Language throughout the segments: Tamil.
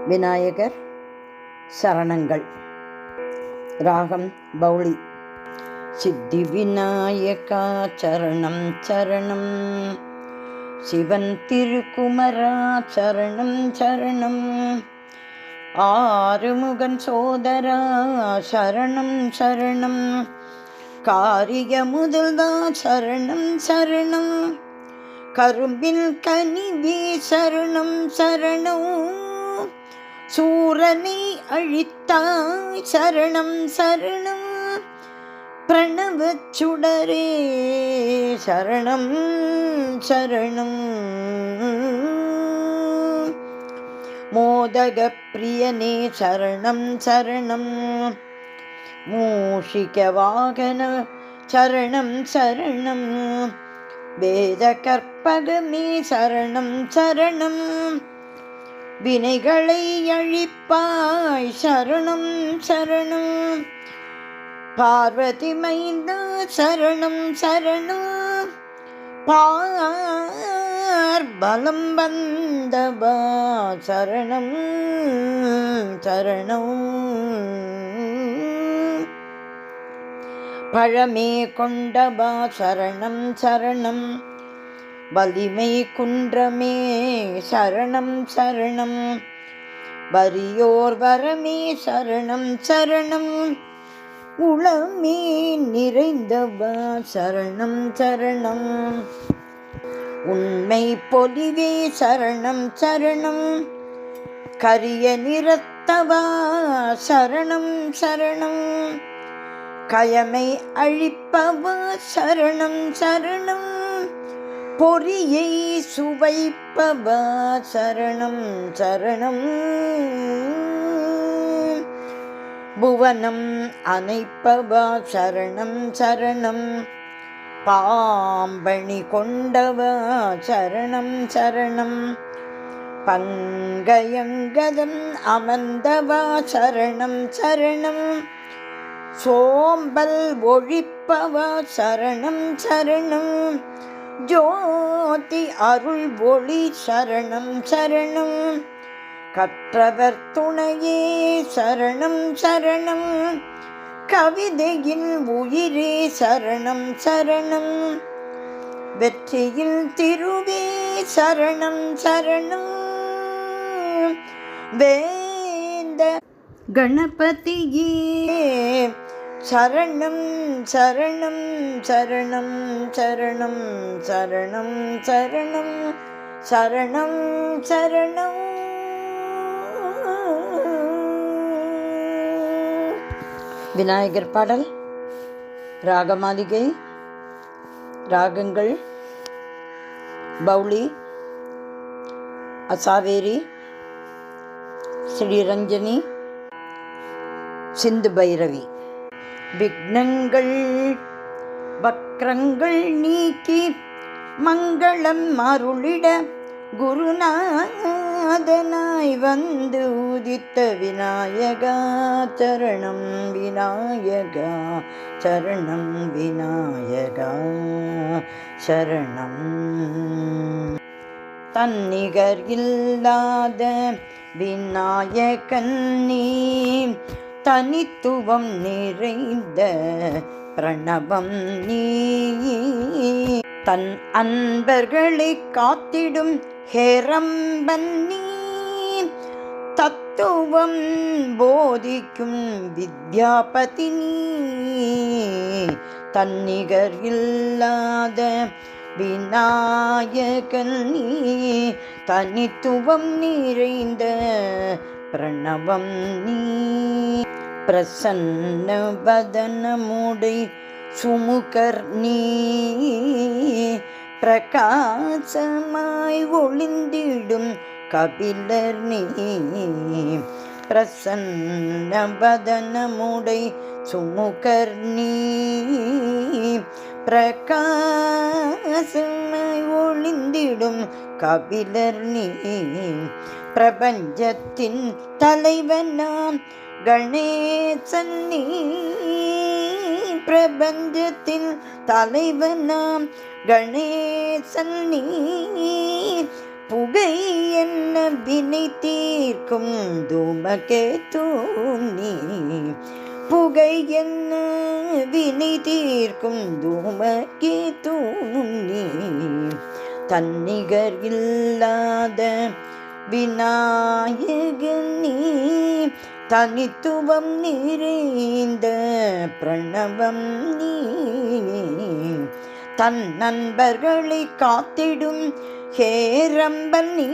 விநாயகர் சரணங்கள். ராகம் பௌளி. சித்தி விநாயகா சரணம் சரணம், சிவன் திருக்குமரா சரணம் சரணம், ஆறுமுகன் சோதரா சரணம் சரணம், காரிய முதல்தா சரணம் சரணம், கரும்பில் கனிவே சரணம் சரணம், சூரனை அழித்தாய் சரணம் சரணம், பிரணவச் சுடரே சரணம் சரணம், மோதக பிரியனே சரணம் சரணம், மூஷிக வாகன சரணம் சரணம், வேத கற்பகமே சரணம் சரணம், வினைகளை அழிப்பாய் சரணம் சரணம், பார்வதி மைந்தா சரணம் சரணம், பார்பலம் வந்தவா சரணம் சரணம், பழமே கொண்டவா சரணம் சரணம், வலிமை குன்றமே சரணம் சரணம், வறியோர் வரமே சரணம் சரணம், உளமே நிறைந்தவா சரணம் சரணம், உண்மை பொலிவே சரணம் சரணம், கரிய நிறத்தவா சரணம் சரணம், கயமை அழிப்பவா சரணம் சரணம், பொறியை சுவைப்பவா சரணம் சரணம், புவனம் அணைப்பவா சரணம் சரணம், பாம்பணி கொண்டவா சரணம் சரணம், பங்கயங்கதம் அமர்ந்தவா சரணம் சரணம், சோம்பல் ஒழிப்பவா சரணம் சரணம், ஜோதி அருள் ஒளி சரணம் சரணம், கற்றவர் துணையே சரணம் சரணம், கவிதையில் உயிரே சரணம் சரணம், வெற்றியில் திருவே சரணம் சரணம், வேந்த கணபதியே சரணம் சரணம் சரணம் சரணம் சரணம் சரணம் சரணம் சரணம். விநாயகர் பாடல். ராகமாளிகை. ராகங்கள் பௌளி, அசாவேரி, ஸ்ரீரஞ்சனி, சிந்து பைரவி. விக்னங்கள் வக்ரங்கள் நீக்கி மங்களம் அருளிட குருநாதனாய் வந்து உதித்த விநாயகா சரணம் விநாயகா சரணம் விநாயகா சரணம். தன்னிகர் இல்லாத விநாயகன் நீ, தனித்துவம் நிறைந்த பிரணவம் நீ, தன் அன்பர்களை காத்திடும் ஹேரம்பன் நீ, தத்துவம் போதிக்கும் வித்யாபதி நீ, தன்னிகர் இல்லாத விநாயகன் நீ, தனித்துவம் நிறைந்த பிரணவம் நீ, பிரசன்ன வதனமுடை சுமுகர் நீ, பிரகாசமாய் ஒளிந்திடும் கபிலர் நீ, பிரசன்ன வதனமுடை சுமுகர் நீ, பிரகாசமாய் ஒளிந்திடும் கபிலர் நீ, பிரபஞ்சத்தின் தலைவனாம் கணேசன் நீ, பிரபஞ்சத்தின் தலைவனாம் கணேசன் நீ, புகை என்ன வினை தீர்க்கும் தூமகேது நீ. புகை என்ன வினை தீர்க்கும் தூமகேது நீ. தன்னிகர் இல்லாத விநாயகன் நீ. தனித்துவம் நிறைந்த பிரணவம் நீ. தன் நண்பர்களை காத்திடும் ஹேரம்பன்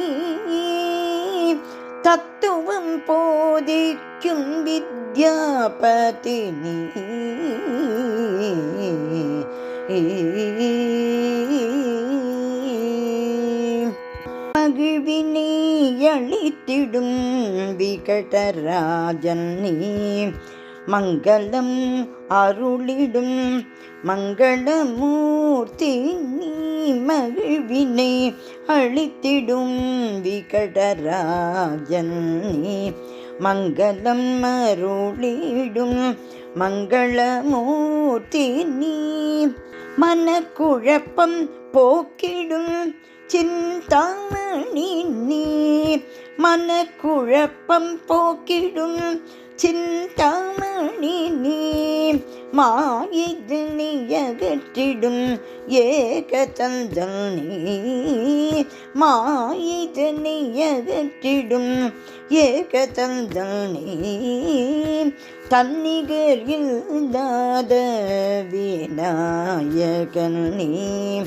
நீ. தத்துவம் போதிக்கும் வித்யாபதி நீ. மகிழ்வினை அளித்திடும் விகடராஜன் நீ. மங்களம் அருளிடும் மங்களமூர்த்தி நீ. மகிழ்வினை அளித்திடும் விகடராஜன் நீ. மங்களம் அருளிடும் மங்களமூர்த்தி நீ. மனக்குழப்பம் போக்கிடும் சிந்தாமணி நீ. மனக்குழப்பம் போக்கிடும் சிந்தாமணி நீ. மாயிதனை அகற்றிடும் ஏகதந்தன் நீ. மாயிதனை அகற்றிடும் ஏகதந்தன் நீ. தன்னிகர் இல்லாத விநாயகன் நீ.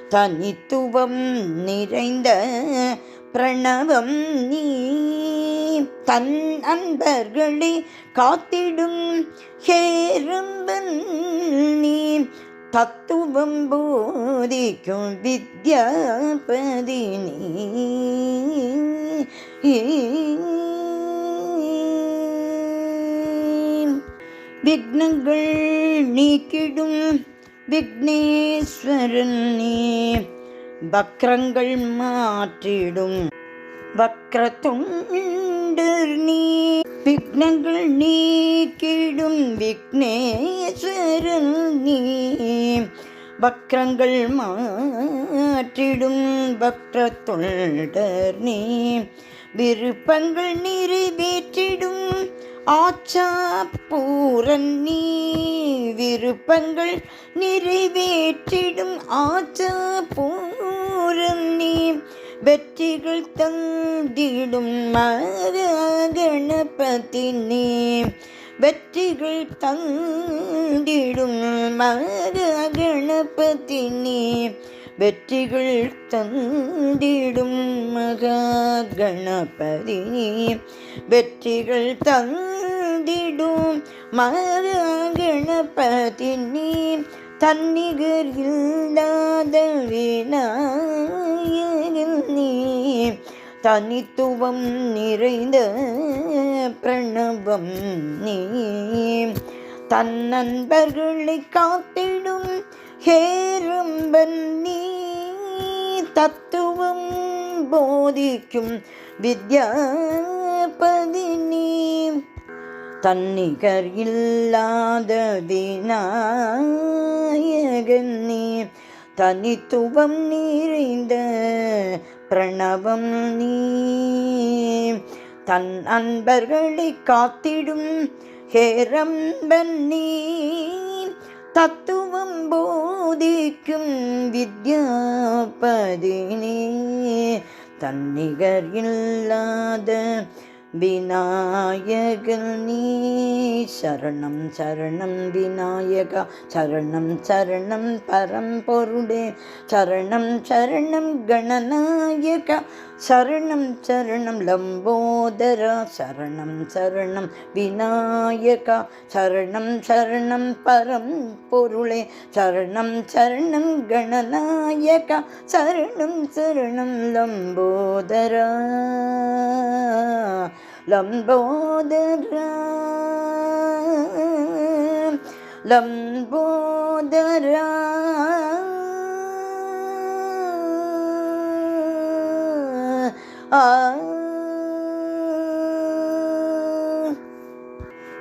தனித்துவம் நிறைந்த பிரணவம் நீ. தன் அன்பர்களை காத்திடும் ஹேரம்பன் நீ. தத்துவம் போதிக்கும் வித்யாபதி நீ. விக்னங்கள் நீக்கிடும் விக்னேஸ்வரன் நீ. வக்ரங்கள் மாற்றிடும் வக்ரதுண்டர் நீ. விக்னங்கள் நீக்கிடும் விக்னேஸ்வரன் நீ. வக்ரங்கள் மாற்றிடும் வக்ரதுண்டர் நீ. விருப்பங்கள் நிறைவேற்றிடும் ஆச்சாபூரன் நீ. விருப்பங்கள் நிறைவேற்றிடும் ஆச்சாபூரன் நீ. வெற்றிகள் தந்திடும் மகாகணபதி நீ. வெற்றிகள் தந்திடும் மகாகணபதி நீ. வெற்றிகள் தந்திடும் மகாகணபதி நீ. வெற்றிகள் தந்திடும் மகாகணபதி நீ. தன்னிகர் இல்லாத விநாயகன் நீ. தனித்துவம் நிறைந்த பிரணவம் நீ. தன் நண்பர்களை காத்திடும் ஹேரம்பன் நீ. தத்துவம் போதிக்கும் வித்யாபதி நீ. தன்னிகர் இல்லாத விநாயகன் நீ. தனித்துவம் நிறைந்த பிரணவம் நீ. தன் அன்பர்களை காத்திடும் ஹேரம்பன் நீ. தத்துவம் போதிக்கும் வித்யாபதி நீ. தன்னிகர் இல்லாத விநாயகன் நீ. சரணம் சரணம் விநாயகா. சரணம் சரணம் பரம்பொருளே. சரணம் சரணம் கணநாயகா. சரணம் சரணம் லம்போதரா. சரணம் சரணம் விநாயகா. சரணம் சரணம் பரம்பொருளே. சரணம் சரணம் கணநாயகா. சரணம் சரணம் லம்போதரா. லம்போதரா லம்போதரா.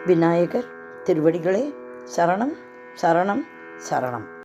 விநாயகர் திருவடிகளே சரணம் சரணம் சரணம்.